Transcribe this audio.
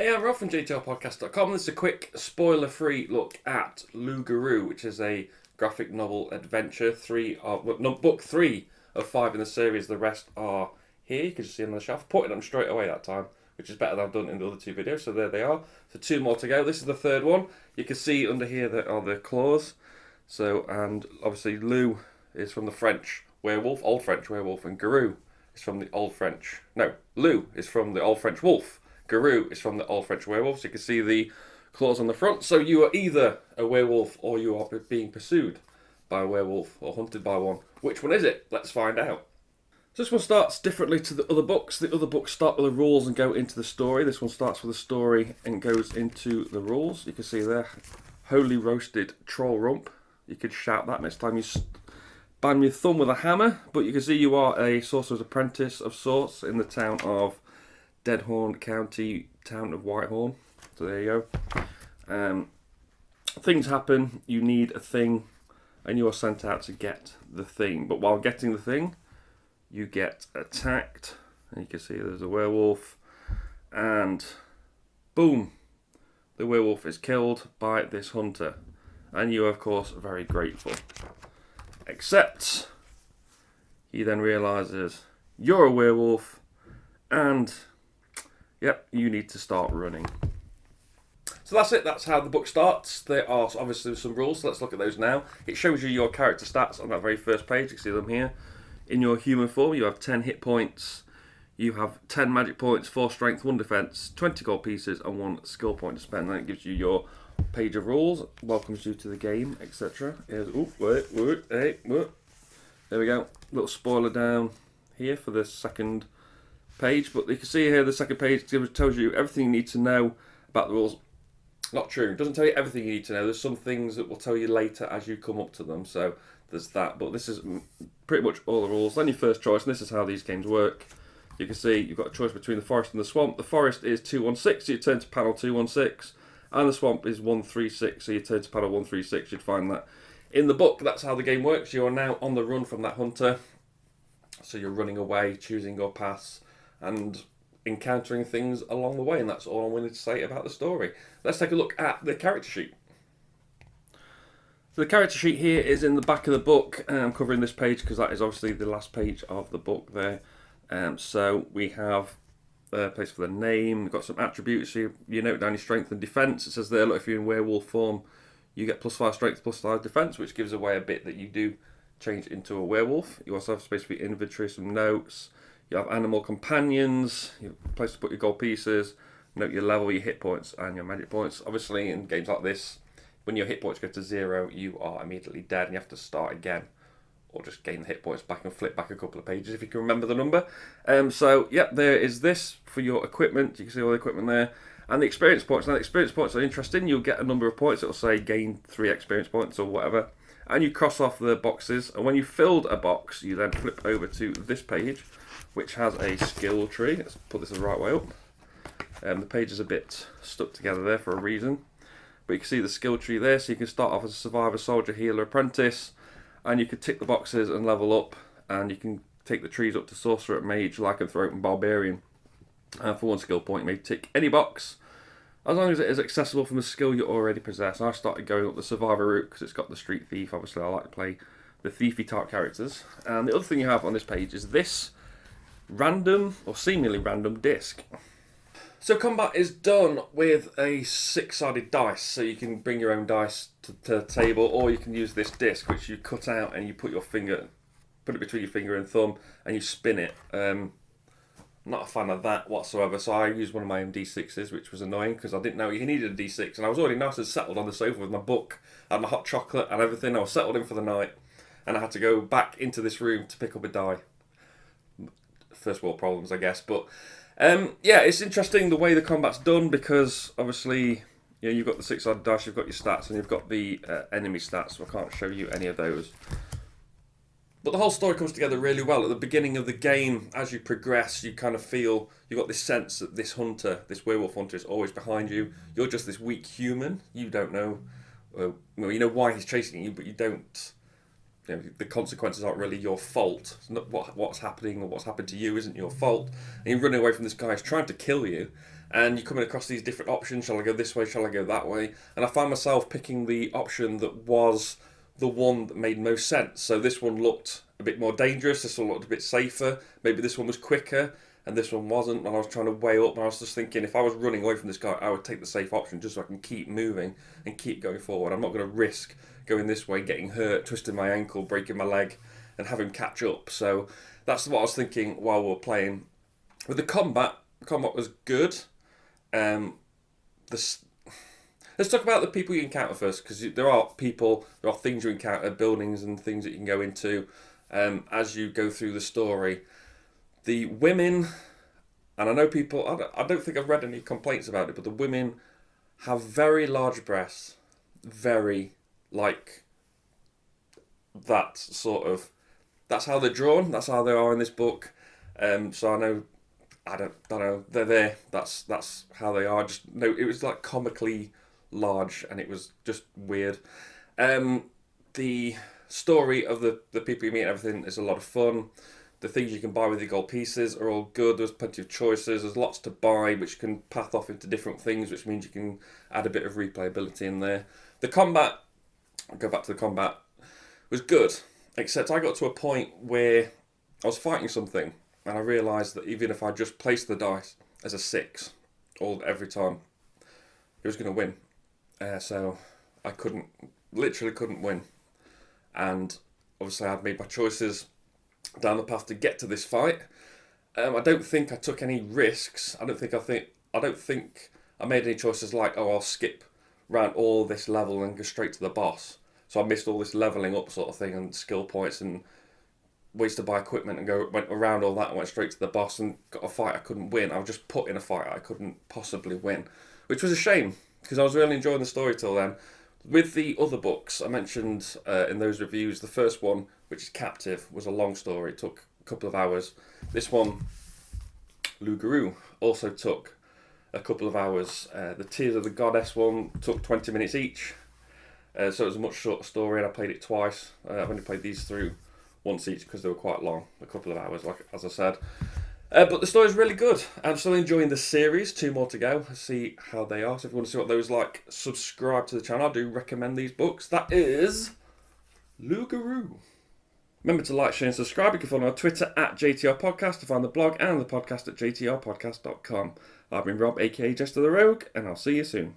Hey, I'm Rob from JTLpodcast.com. This is a quick, spoiler-free look at Loup Garou, which is a graphic novel adventure. Book 3 of 5 in the series. The rest are here. You can just see them on the shelf. Putting them straight away that time, which is better than I've done in the other two videos. So there they are. So 2 more to go. This is the 3rd one. You can see under here that are the claws. So, and obviously Loup is from the French werewolf, Old French werewolf, and Garou is from the Old French. No, Loup is from the Old French wolf. Garou is from the Old French werewolf, so you can see the claws on the front. So you are either a werewolf or you are being pursued by a werewolf or hunted by one. Which one is it? Let's find out. So this one starts differently to the other books. The other books start with the rules and go into the story. This one starts with the story and goes into the rules. You can see there, holy roasted troll rump. You could shout that next time you bang your thumb with a hammer. But you can see you are a sorcerer's apprentice of sorts in the town of Deadhorn County, town of Whitehorn. So there you go. Things happen, you need a thing, and you are sent out to get the thing. But while getting the thing, you get attacked. And you can see there's a werewolf. And boom, the werewolf is killed by this hunter. And you are, of course, very grateful. Except, he then realises you're a werewolf, and yep, you need to start running. So that's it, that's how the book starts. There are obviously some rules, so let's look at those now. It shows you your character stats on that very first page, you can see them here. In your human form, you have 10 hit points, you have 10 magic points, 4 strength, 1 defense, 20 gold pieces, and 1 skill point to spend. And it gives you your page of rules, welcomes you to the game, etc. Here's, there we go, little spoiler down here for the second page, but you can see here the second page tells you everything you need to know about the rules. Not true, it doesn't tell you everything you need to know. There's some things that will tell you later as you come up to them, so there's that, but this is pretty much all the rules. Then your first choice, and this is how these games work. You can see you've got a choice between the forest and the swamp. The forest is 216, so you turn to panel 216, and the swamp is 136, so you turn to panel 136. You'd find that in the book. That's how the game works. You are now on the run from that hunter, so you're running away, choosing your paths, and encountering things along the way, and that's all I'm willing to say about the story. Let's take a look at the character sheet. So the character sheet here is in the back of the book. I'm covering this page because that is obviously the last page of the book there. So we have a place for the name, we've got some attributes, so you note down your strength and defense. It says there, look, if you're in werewolf form, you get +5 strength, +5 defense, which gives away a bit that you do change into a werewolf. You also have space for your inventory, some notes. You have animal companions, you have a place to put your gold pieces, note your level, your hit points, and your magic points. Obviously, in games like this, when your hit points go to 0, you are immediately dead and you have to start again. Or just gain the hit points back and flip back a couple of pages if you can remember the number. So, yep, there is this for your equipment. You can see all the equipment there. And the experience points. Now, the experience points are interesting. You'll get a number of points. It'll say gain 3 experience points or whatever. And you cross off the boxes. And when you've filled a box, you then flip over to this page, which has a skill tree. Let's put this the right way up. The page is a bit stuck together there for a reason. But you can see the skill tree there, so you can start off as a survivor, soldier, healer, apprentice, and you can tick the boxes and level up, and you can take the trees up to sorcerer, mage, lycanthrope, and barbarian. And for 1 skill point, you may tick any box, as long as it is accessible from the skill you already possess. I started going up the survivor route because it's got the street thief. Obviously, I like to play the thiefy type characters. And the other thing you have on this page is this random, or seemingly random, disc. So combat is done with a 6-sided dice, so you can bring your own dice to the table, or you can use this disc, which you cut out and you put it between your finger and thumb, and you spin it. I'm not a fan of that whatsoever, so I used one of my own D6s, which was annoying because I didn't know you needed a D6, and I was already nice and settled on the sofa with my book and my hot chocolate and everything. I was settled in for the night, and I had to go back into this room to pick up a die. First world problems, I guess, but yeah, it's interesting the way the combat's done because obviously, you know, you've got the 6-sided dice, you've got your stats, and you've got the enemy stats, so I can't show you any of those. But the whole story comes together really well. At the beginning of the game, as you progress, you kind of feel, you've got this sense that this hunter, this werewolf hunter, is always behind you. You're just this weak human. You don't know, well, you know why he's chasing you, but you don't. You know, the consequences aren't really your fault. It's not what's happening or what's happened to you isn't your fault. And you're running away from this guy who's trying to kill you. and you're coming across these different options. Shall I go this way? Shall I go that way? And I found myself picking the option that was the one that made most sense. So this one looked a bit more dangerous, this one looked a bit safer, maybe this one was quicker, and this one wasn't, and I was trying to weigh up, and I was just thinking, if I was running away from this guy, I would take the safe option just so I can keep moving and keep going forward. I'm not going to risk going this way, getting hurt, twisting my ankle, breaking my leg, and have him catch up. So that's what I was thinking while we were playing. With the combat was good. Let's talk about the people you encounter first, because there are things you encounter, buildings and things that you can go into as you go through the story. The women, and I know people, I don't think I've read any complaints about it, but the women have very large breasts, very, like, that sort of, that's how they're drawn, that's how they are in this book. So I don't know, they're there, that's how they are. Just no, it was like comically large, and it was just weird. The story of the people you meet and everything is a lot of fun. The things you can buy with your gold pieces are all good. There's plenty of choices. There's lots to buy, which can path off into different things, which means you can add a bit of replayability in there. The combat, I'll go back to the combat, was good, except I got to a point where I was fighting something, and I realised that even if I just placed the dice as a 6 every time, it was going to win. So I literally couldn't win. And obviously I'd made my choices down the path to get to this fight. I don't think I took any risks. I don't think I made any choices like, I'll skip round all this level and go straight to the boss. So I missed all this leveling up sort of thing and skill points and ways to buy equipment and went around all that and went straight to the boss and got a fight I couldn't win. I was just put in a fight I couldn't possibly win, which was a shame because I was really enjoying the story till then. With the other books I mentioned in those reviews, the first one, which is Captive, was a long story. It took a couple of hours. This one, Loup Garou, also took a couple of hours. The Tears of the Goddess one took 20 minutes each. So it was a much shorter story, and I played it twice. I've only played these through once each because they were quite long, a couple of hours, like as I said. But the story's really good. I'm still enjoying the series. 2 more to go. See how they are. So if you want to see what those like, subscribe to the channel. I do recommend these books. That is Loup Garou. Remember to like, share and subscribe. You can follow me on Twitter at JTR Podcast to find the blog and the podcast at jtrpodcast.com. I've been Rob, aka JestaThaRogue, and I'll see you soon.